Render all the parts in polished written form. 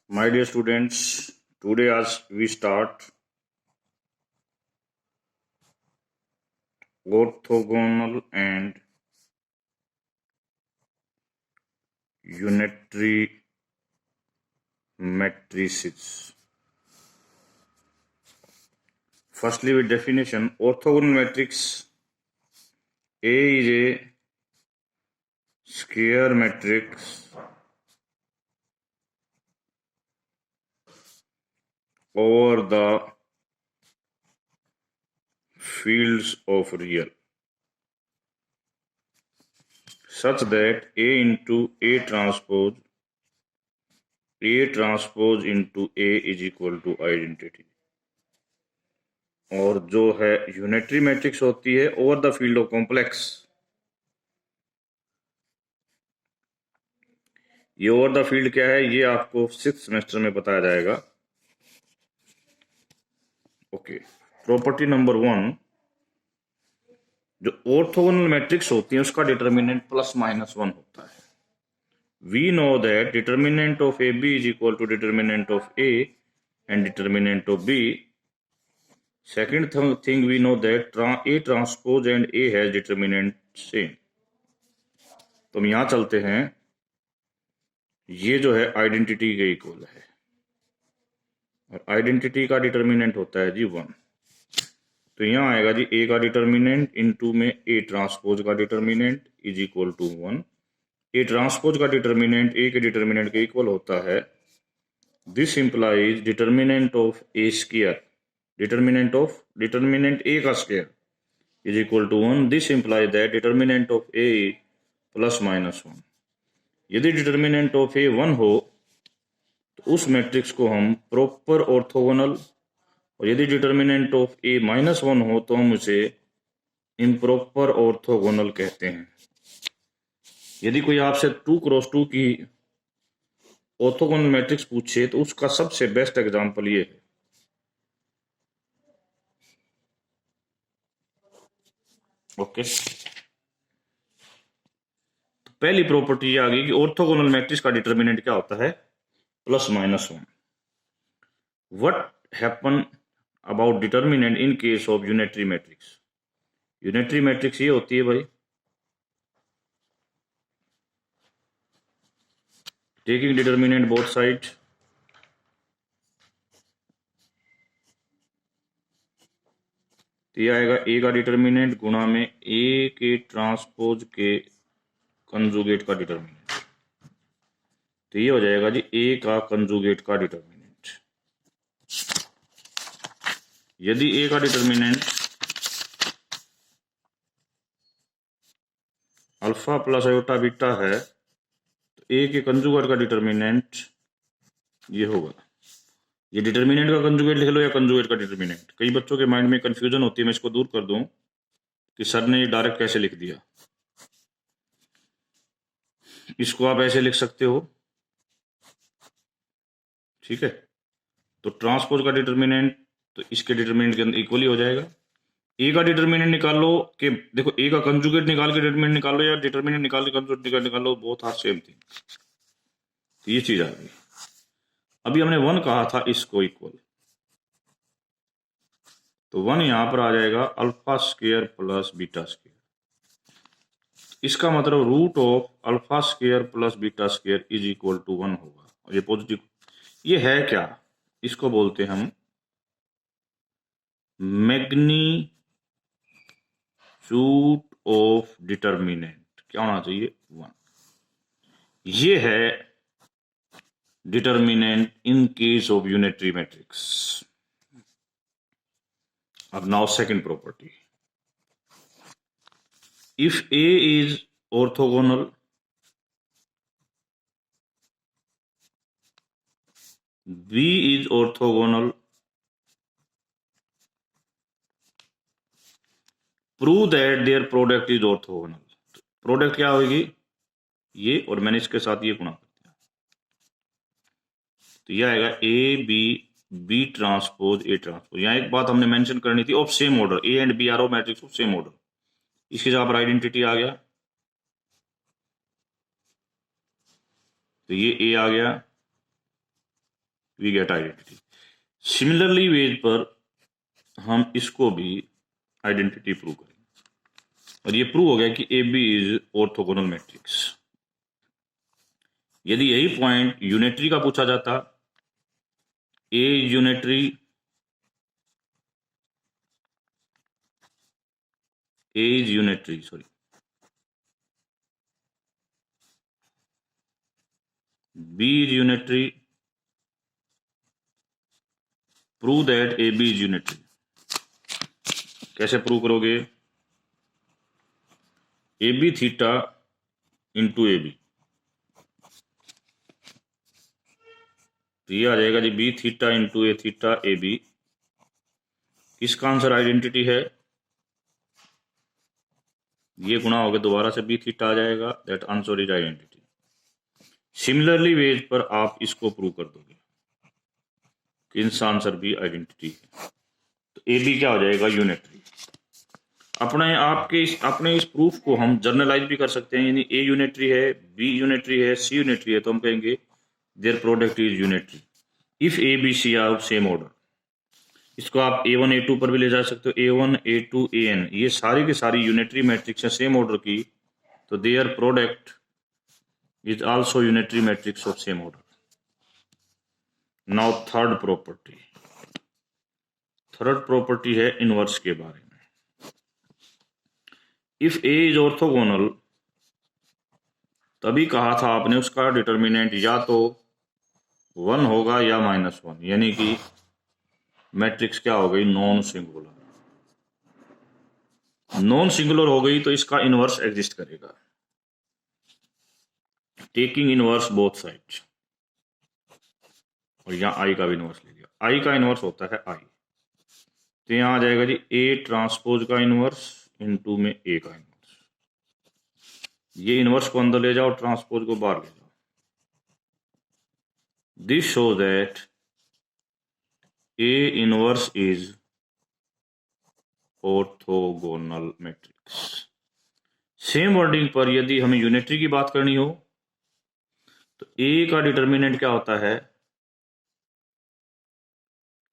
My dear students, today as we start orthogonal and unitary matrices. Firstly, with definition, orthogonal matrix A is a square matrix over the fields of real, such that A into A transpose into A is equal to identity. और जो है unitary matrix होती है over the field of complex. ये over the field क्या है ये आपको 6th सेमेस्टर में बताया जाएगा। ओके, प्रॉपर्टी नंबर 1, जो ऑर्थोगोनल मैट्रिक्स होती है उसका डिटर्मिनेंट +-1 होता है। We know that determinant of A B is equal to determinant of A and determinant of B. Second thing we know that A transpose and A has determinant same. तो हम यहां चलते हैं, ये जो है आइडेंटिटी के इक्वल है और आइडेंटिटी का डिटर्मिनेंट होता है जी 1। तो यहाँ आएगा जी ए का डिटर्मिनेंट इनटू में ए ट्रांसपोज का determinant is equal to 1। A transpose का डिटर्मिनेंट ए के डिटर्मिनेंट के इक्वल होता है। This implies determinant of A square, determinant A का square is equal to 1। This implies that determinant of A +-1। यदि determinant of A 1 हो तो उस मैट्रिक्स को हम प्रॉपर ऑर्थोगोनल, और यदि डिटर्मिनेंट ऑफ ए -1 हो तो हम उसे इम्प्रॉपर ऑर्थोगोनल कहते हैं। यदि कोई आपसे 2x2 की ऑर्थोगोनल मैट्रिक्स पूछे तो उसका सबसे बेस्ट एग्जांपल ये है। ओके, तो पहली प्रॉपर्टी ये आ गई कि ऑर्थोगोनल मैट्रिक्स का डिटर्मिनेंट क्या होता है, +-1। What happen about determinant in case of unitary matrix. Unitary matrix ये होती है भाई, टेकिंग डिटर्मिनेंट बोथ साइड, तो ये आएगा ए का डिटर्मिनेंट गुणा में ए के ट्रांसपोज के कंजुगेट का डिटर्मिनेंट। तो ये हो जाएगा जी ए का कंजुगेट का डिटर्मिनेंट। यदि ए का determinant alpha plus iota beta है तो ए के कंजुगेट का डिटर्मिनेंट ये होगा। ये डिटर्मिनेंट का कंजुगेट लिख लो या कंजुगेट का डिटर्मिनेंट, कई बच्चों के माइंड में कंफ्यूजन होती है, मैं इसको दूर कर दूं कि सर ने ये डायरेक्ट कैसे लिख दिया। इसको आप ऐसे लिख सकते हो, ठीक है। तो ट्रांसपोज का डिटर्मिनेंट तो इसके डिटर्मिनेंट के अंदर इक्वली हो जाएगा। ए का डिटर्मिनेंट निकाल लो कि देखो ए का कंजुगेट निकाल के डिटर्मिनेंट निकाल लो या डिटर्मिनेंट निकाल के कंजुगेट निकाल लो, बोथ आर सेम थिंग। तो ये चीज आ गई। अभी हमने 1 कहा था इसको इक्वल, तो 1 यहां पर आ जाएगा alpha square plus beta square. इसका मतलब root of alpha square plus beta square is equal to 1 होगा। और ये पॉजिटिव, ये है क्या, इसको बोलते हैं हम मैग्नीट्यूड ऑफ डिटर्मिनेंट। क्या होना चाहिए, 1। ये है determinant in case of unitary matrix. अब now second property, if A is orthogonal B is orthogonal, prove that their product is orthogonal। Product क्या होगी, ये, और मैंने इसके साथ ये गुणा कर दिया, तो ये आएगा बी ट्रांसपोज ए ट्रांसपोज। यहाँ एक बात हमने मेंशन करनी थी, of same order, A and B are of matrix of same order. इसकी जगह पर आइडेंटिटी आ गया, तो ये ए आ गया, वी गेट आइडेंटिटी। सिमिलरली वेज पर हम इसको भी आइडेंटिटी प्रूव करेंगे और ये प्रूव हो गया कि A B is orthogonal matrix. यदि यही पॉइंट यूनिटरी का पूछा जाता, A unitary, A is unitary, sorry. B is unitary. Prove that AB is unitary. कैसे प्रूव करोगे? AB थीटा इंटू AB, तो ये आ जाएगा जी B theta into A theta AB। किसका आंसर आइडेंटिटी है? ये गुणा हो गया, दोबारा से B थीटा आ जाएगा, that answer is identity. Similarly वेज पर आप इसको प्रूव कर दोगे कि इनका आंसर भी आइडेंटिटी है, तो AB क्या हो जाएगा? यूनिटरी। अपने इस प्रूफ को हम जर्नलाइज भी कर सकते हैं, यानी A यूनिटरी है, B यूनिटरी है, C यूनिटरी है, तो हम कहेंगे their product is unitary if A B C are same order. इसको आप A1 A2 पर भी ले जा सकते हो, A1 A2 AN, ये सारी की सारी यूनिटरी मैट्रिक्स है सेम ऑर्डर की, तो there product is also unitary matrix of same order. Now third property है इनवर्स के बारे में। इफ ए इज ऑर्थोगोनल, तभी कहा था आपने उसका डिटर्मिनेंट या तो 1 होगा या -1, यानी कि मैट्रिक्स क्या हो गई? Non singular. नॉन सिंगुलर हो गई तो इसका इनवर्स एग्जिस्ट करेगा, टेकिंग इनवर्स बोथ साइड्स। और यहाँ आई का भी इनवर्स ले लिया, आई का इनवर्स होता है आई, तो यहाँ आ जाएगा जी ए ट्रांसपोज का इनवर्स इनटू में ए का इनवर्स। ये इनवर्स को अंदर ले जाओ, ट्रांसपोज को बाहर ले जाओ। This show that A inverse is orthogonal matrix. Same wording पर यदि हमें यूनिटरी की बात करनी हो तो ए का डिटर्मिनेंट क्या होता है?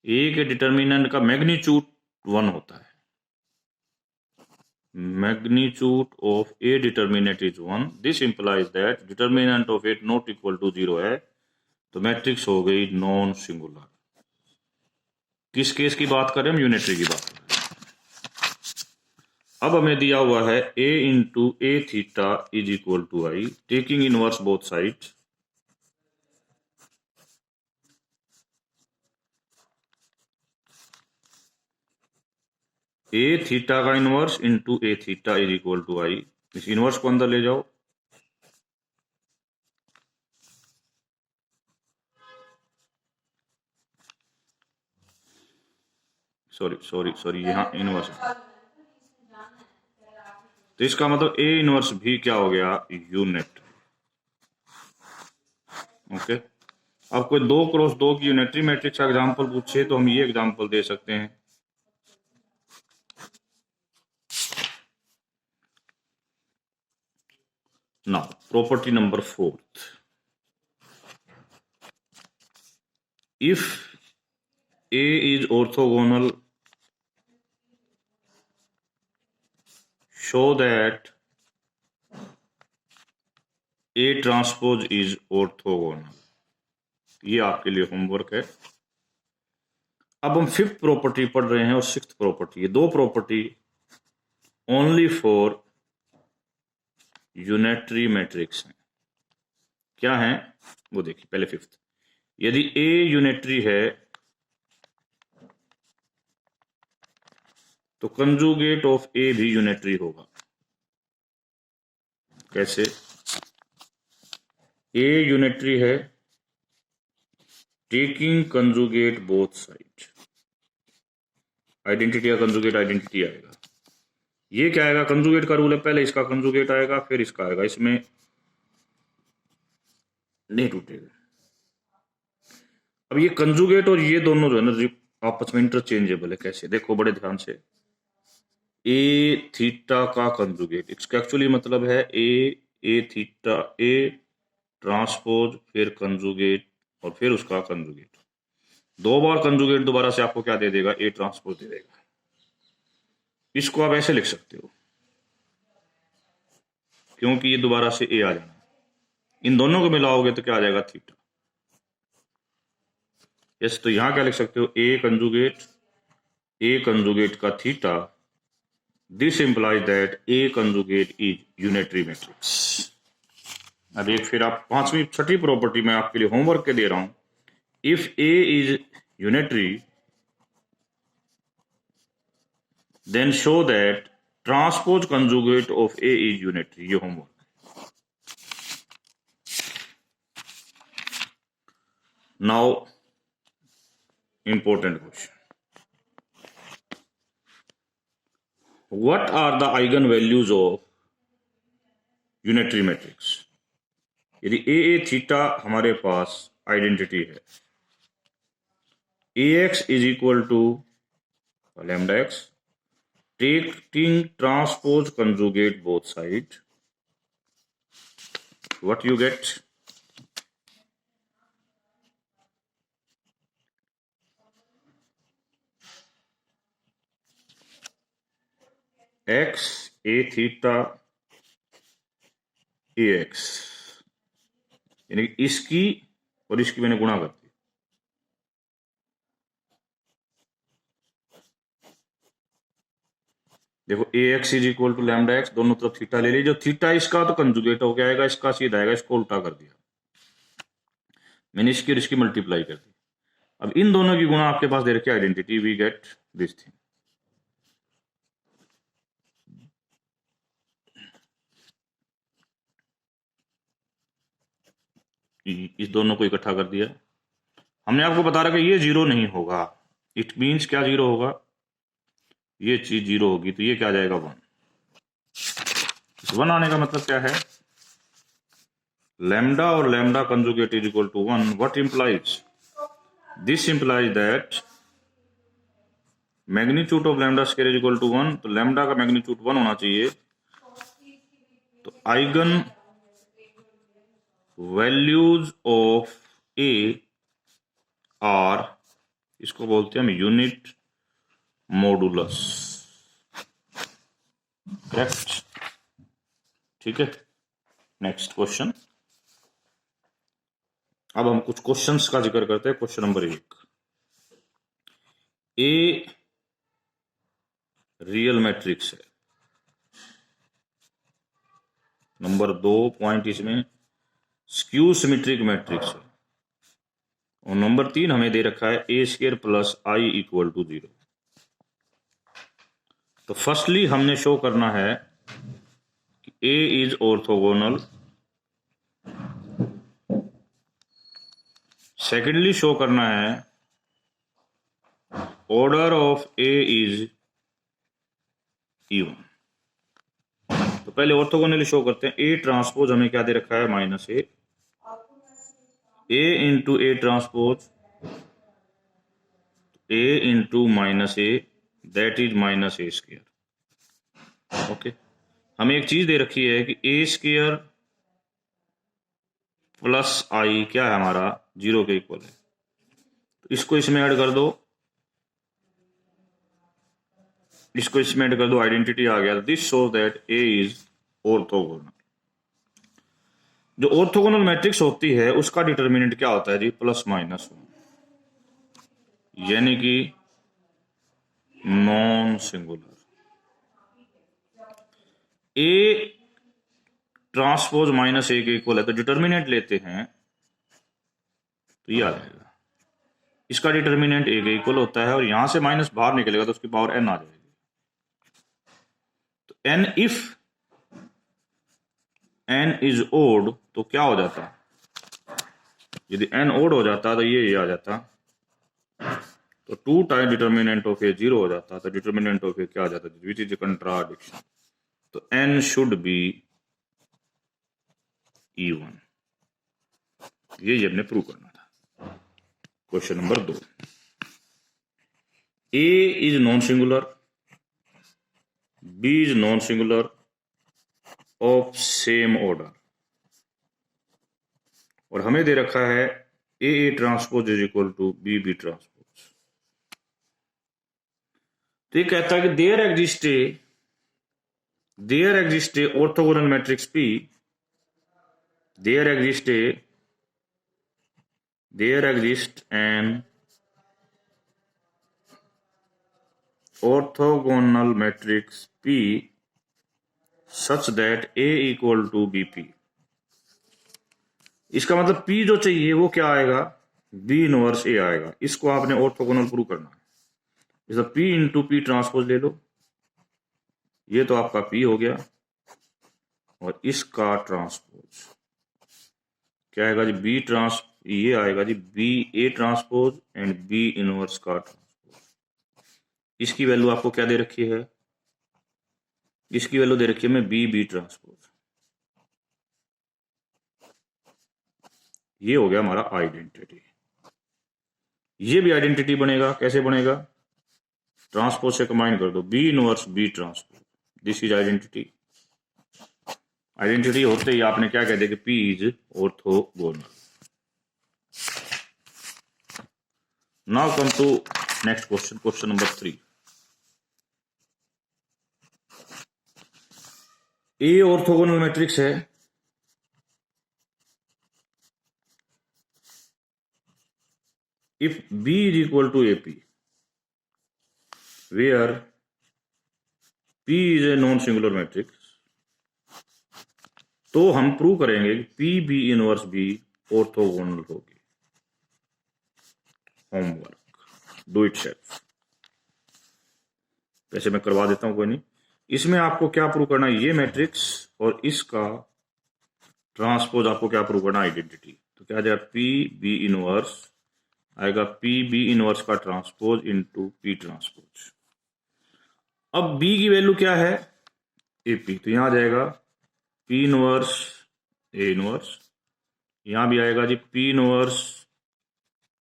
ए के डिटर्मिनेंट का मैग्नीट्यूड 1 होता है। Magnitude of A determinant is 1। This implies that determinant of A not equal to 0 है, तो मैट्रिक्स हो गई नॉन सिंगुलर। किस केस की बात करें हम? यूनिटरी की बात करें। अब हमें दिया हुआ है a into A theta is equal to I, taking inverse both side. A theta का inverse into A theta is equal to I. इस इनवर्स को अंदर ले जाओ, सॉरी यहाँ इनवर्स है, तो इसका मतलब ए इनवर्स भी क्या हो गया? यूनिट। ओके, अब कोई 2x2 की यूनिटरी मैट्रिक्स का एग्जांपल पूछे तो हम ये एग्जांपल दे सकते हैं। Now property number 4, if A is orthogonal, show that A transpose is orthogonal। ये आपके लिए होमवर्क है। अब हम 5th प्रॉपर्टी पढ़ रहे हैं और 6th प्रॉपर्टी, ये 2 property only for unitary matrix हैं। क्या है वो देखिए। पहले 5th, यदि A यूनिटरी है तो कंजुगेट ऑफ ए भी यूनिटरी होगा। कैसे? ए यूनिटरी है, taking conjugate both side. Identity या कंजुगेट आइडेंटिटी आएगा। ये क्या आएगा? कंजुगेट का रूल है, पहले इसका कंजुगेट आएगा फिर इसका आएगा, इसमें नहीं टूटेगा। अब ये कंजुगेट और ये दोनों जो है ना आपस में इंटरचेंजेबल है। कैसे? देखो बड़े ध्यान से। ए थीटा का कंजुगेट, इसका एक्चुअली मतलब है ए थीटा, ए ट्रांसपोज फिर कंजुगेट और फिर उसका कंजुगेट। दो बार कंजुगेट दोबारा से आपको क्या दे देगा, ए ट्रांसपोज दे देगा। इसको आप ऐसे लिख सकते हो, क्योंकि ये दोबारा से ए आ जाना, इन दोनों को मिलाओगे तो क्या आ जाएगा, थीटा। यस, तो यहां क्या लिख सकते हो, ए कंजुगेट का theta, this implies that A conjugate is unitary matrix. अब एक फिर आप पांचवी छठी प्रॉपर्टी में आपके लिए होमवर्क के दे रहा हूं, if A is unitary then show that transpose conjugate of A is unitary. ये homework. Now important question, what are the eigen values of unitary matrix. यदि ए थीटा हमारे पास आइडेंटिटी है, A X is equal to lambda X, taking transpose conjugate both sides, what you get, x a theta a x, यानी इसकी और इसकी मैंने गुणा कर दी। देखो A X is equal to lambda X, दोनों तरफ थीटा ले ली, जो थीटा इसका तो कंजुगेट हो गया आएगा, इसका सीधा आएगा, इसको उल्टा कर दिया, मैंने इसकी और इसकी मल्टीप्लाई कर दी। अब इन दोनों की गुणा आपके पास दे रखी identity, we get this thing. इस दोनों को इकट्ठा कर दिया। हमने आपको बता रखा ये जीरो नहीं होगा, इट मीन्स क्या जीरो होगा, ये चीज जीरो होगी, तो ये क्या आ जाएगा, 1। इस 1 आने का मतलब क्या है, लैम्डा और lambda conjugate is equal to 1। What implies, this implies that magnitude of lambda square is equal to 1, तो लैम्डा का मैग्नीट्यूड 1 होना चाहिए। तो eigen values of A are, इसको बोलते हैं हम यूनिट मॉडुलस, करेक्ट, ठीक है। नेक्स्ट क्वेश्चन, अब हम कुछ क्वेश्चंस का जिक्र करते हैं। Question number 1, A real matrix है। नंबर 2 पॉइंट इसमें स्क्यू सिमेट्रिक मैट्रिक्स है। और नंबर 3 हमें दे रखा है A square plus I equal to 0। तो फर्स्टली हमने शो करना है कि A is orthogonal, secondly show करना है order of A is even. तो पहले ऑर्थोगोनली शो करते हैं। ए ट्रांसपोज हमें क्या दे रखा है, minus A into A transpose, A into minus A, that is minus A square. Okay, हमें एक चीज दे रखी है कि ए स्क्वायर प्लस आई क्या है हमारा, 0 के इक्वल है। तो इसको इसमें ऐड कर दो, इसको इसमें ऐड कर दो, आइडेंटिटी आ गया। This shows that A is orthogonal. जो ऑर्थोगोनल मैट्रिक्स होती है उसका डिटर्मिनेंट क्या होता है जी, +-1, यानी कि non singular. A transpose minus A के इक्वल है, तो डिटर्मिनेंट लेते हैं तो ये आ जाएगा, इसका डिटर्मिनेंट ए के इक्वल होता है, और यहां से माइनस बाहर निकलेगा तो उसकी पावर n आ जाएगी। तो n if n is odd, तो क्या हो जाता, यदि n ओड हो जाता तो ये आ जाता, तो 2 टाइम डिटर्मिनेंट ऑफ ए 0 हो जाता, तो डिटर्मिनेंट ऑफ ए क्या आ जाता, विच इज कंट्राडिक्शन। तो n शुड बी इवन, ये हमने प्रूव करना था। Question number 2, A is non singular, B is non singular of same order, और हमें दे रखा है A transpose is equal to B transpose. तो ये कहता है कि there exist a orthogonal matrix P, there exist an orthogonal matrix P such that A equal to BP। इसका मतलब P जो चाहिए वो क्या आएगा, B इनवर्स A आएगा। इसको आपने ऑर्थोगोनल प्रूव करना है। जैसे P इंटू P ट्रांसपोज ले लो, ये तो आपका P हो गया, और इसका ट्रांसपोज क्या आएगा जी, ये आएगा जी B A transpose and B inverse का ट्रांसपोज। इसकी वैल्यू आपको क्या दे रखी है, इसकी वैल्यू दे रखी है मैं बी ट्रांसपोज। ये हो गया हमारा आइडेंटिटी। ये भी आइडेंटिटी बनेगा, कैसे बनेगा, ट्रांसपोज से कंबाइन कर दो, B inverse B transpose, this is identity. Identity होते ही आपने क्या कह दिया कि P is orthogonal. Now come to next question, question number 3। A orthogonal matrix है, if B is equal to AP, where P is a non singular matrix, तो हम प्रूव करेंगे कि P B inverse B orthogonal होगी। Homework, do it self. वैसे मैं करवा देता हूं, कोई नहीं। इसमें आपको क्या प्रूव करना है, ये मैट्रिक्स और इसका ट्रांसपोज आपको क्या प्रूव करना, आइडेंटिटी। तो क्या आ जाएगा, पी बी इनवर्स आएगा पी बी इनवर्स का ट्रांसपोज इंटू पी ट्रांसपोज। अब बी की वैल्यू क्या है, एपी, तो यहां आ जाएगा पी इनवर्स ए इनवर्स, यहां भी आएगा G P inverse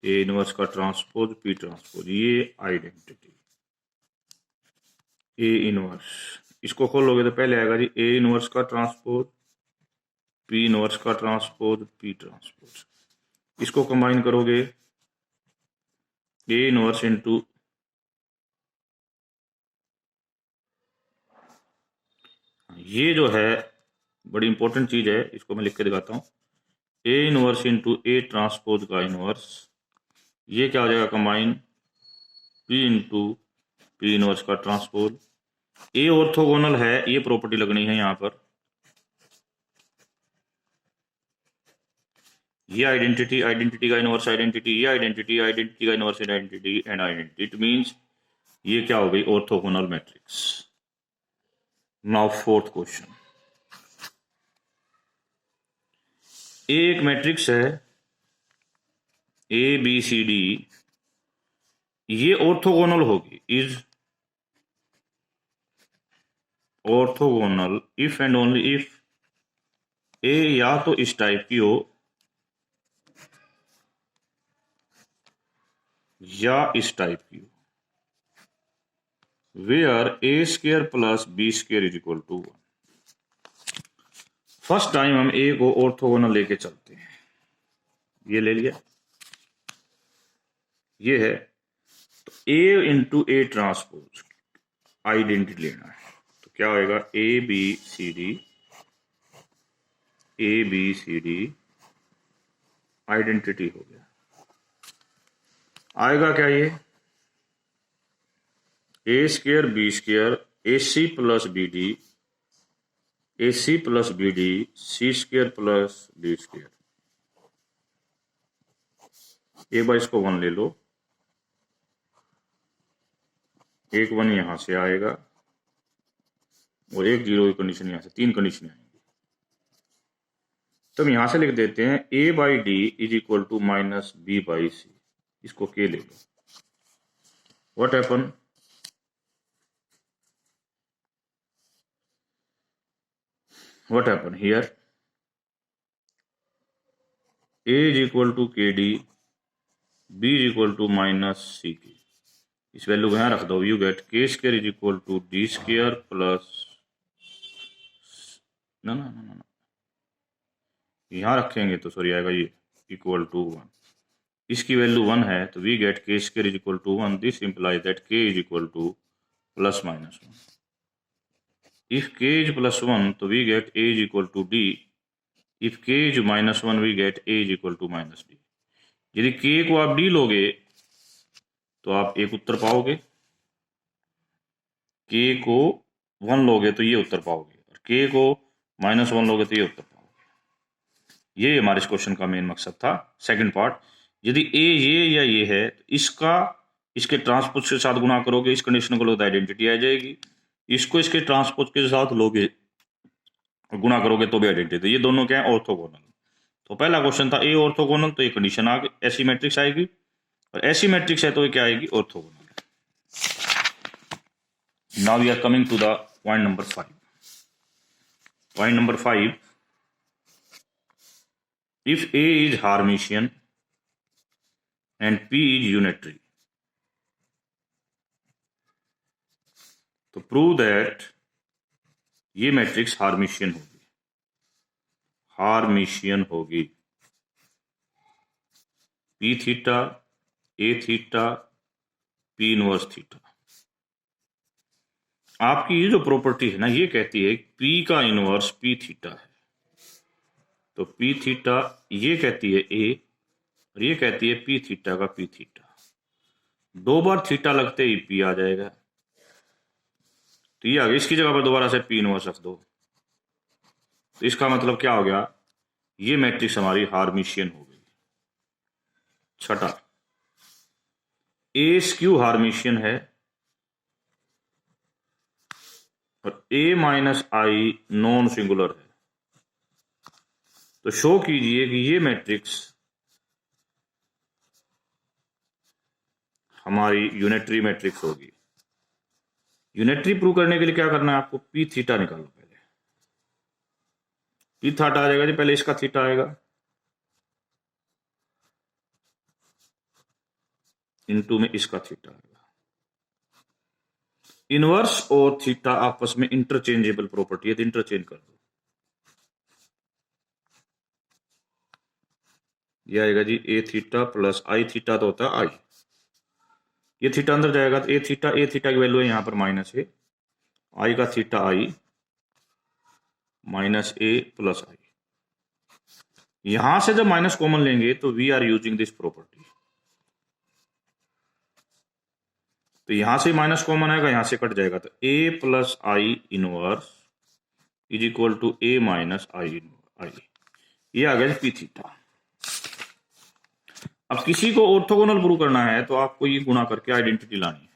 A inverse का ट्रांसपोज पी ट्रांसपोज। ये आइडेंटिटी ए इनवर्स, इसको खोलोगे तो पहले आएगा जी ए इनवर्स का ट्रांसपोज पी इनवर्स का ट्रांसपोज पी ट्रांसपोज। इसको कंबाइन करोगे ए इनवर्स इंटू ये जो है बड़ी इंपॉर्टेंट चीज है, इसको मैं लिख के दिखाता हूं, A inverse into A transpose का इनवर्स। ये क्या हो जाएगा, combine P into P inverse का ट्रांसपोज। ए ऑर्थोगोनल है, ये प्रॉपर्टी लगनी है यहां पर। ये आइडेंटिटी, आइडेंटिटी का इनवर्स आइडेंटिटी, ये आइडेंटिटी, आइडेंटिटी का inverse identity and identity. It means ये क्या हो गई, orthogonal matrix. Now fourth question, एक मैट्रिक्स है ए बी सी डी, ये ऑर्थोगोनल होगी, is orthogonal if and only if ए या तो इस टाइप की हो या इस टाइप की हो, where A square plus B square is equal to 1। First time हम ए को ऑर्थोगोनल लेके चलते हैं, ये ले लिया, ये है, तो A into A transpose identity लेना है। तो क्या होएगा, A B C D identity हो गया। आएगा क्या, ये A square B square A C plus B D, A C plus B D C square plus D square. एक बार इसको 1 ले लो, एक 1 यहां से आएगा और एक 0 की कंडीशन यहां से, 3 कंडीशन आएंगी। तो हम यहां से लिख देते हैं A by D is equal to minus B by C, इसको के ले लो। What happen, what happen here, a is equal to kd, b is equal to minus ck। इस वैल्यू को यहां रख दो, you get k square is equal to D square plus, ना ना ना ना, यहां रखेंगे तो सॉरी आएगा ये इक्वल टू 1। इसकी वैल्यू 1 है तो we get K square is equal to 1. This implies that K is equal to plus minus 1. If K is plus 1 तो we get A is equal to D. If K is minus 1 we get A is equal to minus D. यदि K को आप D लोगे तो आप एक उत्तर पाओगे, के को 1 लोगे तो ये उत्तर पाओगे, और के को माइनस 1 लोगे तो ये उत्तर पाओगे. ये हमारे इस क्वेश्चन का मेन मकसद था. सेकंड पार्ट, यदि ए ये या ये है तो इसका इसके ट्रांसपोज के साथ गुणा करोगे, इस कंडीशन को लोगे आइडेंटिटी आ जाएगी. इसको इसके ट्रांसपोज के साथ लोगे गुणा करोगे तो भी आइडेंटिटी. तो ये दोनों क्या है, ऑर्थोगोनल. तो पहला क्वेश्चन था ए ऑर्थोगोनल, तो ये कंडीशन आ गई, ऐसी मैट्रिक्स आएगी. और ऐसी मैट्रिक्स है तो ये क्या आएगी, orthogonal. Now we are coming to the point number 5. Point number 5, if A is Hermitian and P is unitary, तो प्रूव दैट ये मैट्रिक्स हार्मिशियन होगी. हार्मिशियन होगी. P theta, A theta, P inverse theta. आपकी ये जो प्रॉपर्टी है ना, ये कहती है P का इनवर्स P थीटा है. तो P थीटा ये कहती है A, और ये कहती है P थीटा का P थीटा. 2 बार थीटा लगते ही P आ जाएगा. तो ये आ गया. इसकी जगह पर दोबारा से P इनवर्स रख दो. तो इसका मतलब क्या हो गया, ये मैट्रिक्स हमारी हार्मिशियन हो गई. छठा, ए स्क्यू हार्मिशियन है और A minus I non singular है. तो शो कीजिए कि ये मैट्रिक्स हमारी यूनिटरी मैट्रिक्स होगी. यूनिटरी प्रूव करने के लिए क्या करना है आपको, P थीटा निकालो. पहले P थीटा आ जाएगा जी, पहले इसका थीटा आएगा इनटू में इसका थीटा आएगा. इनवर्स और थीटा आपस में इंटरचेंजेबल प्रॉपर्टी है, तो इंटरचेंज कर दो. ये आएगा जी ए थीटा प्लस आई थीटा, तो होता है आई. ये थीटा अंदर जाएगा तो ए थीटा की वैल्यू है यहाँ पर माइनस ए. आई का theta I minus A plus I. यहां से जब माइनस कॉमन लेंगे तो we are using this property. तो यहां से माइनस कॉमन आएगा, यहां से कट जाएगा. तो A plus I inverse is equal to A minus I. ये आ गया पी थीटा. अब किसी को ऑर्थोगोनल प्रूव करना है तो आपको ये गुणा करके आइडेंटिटी लानी है.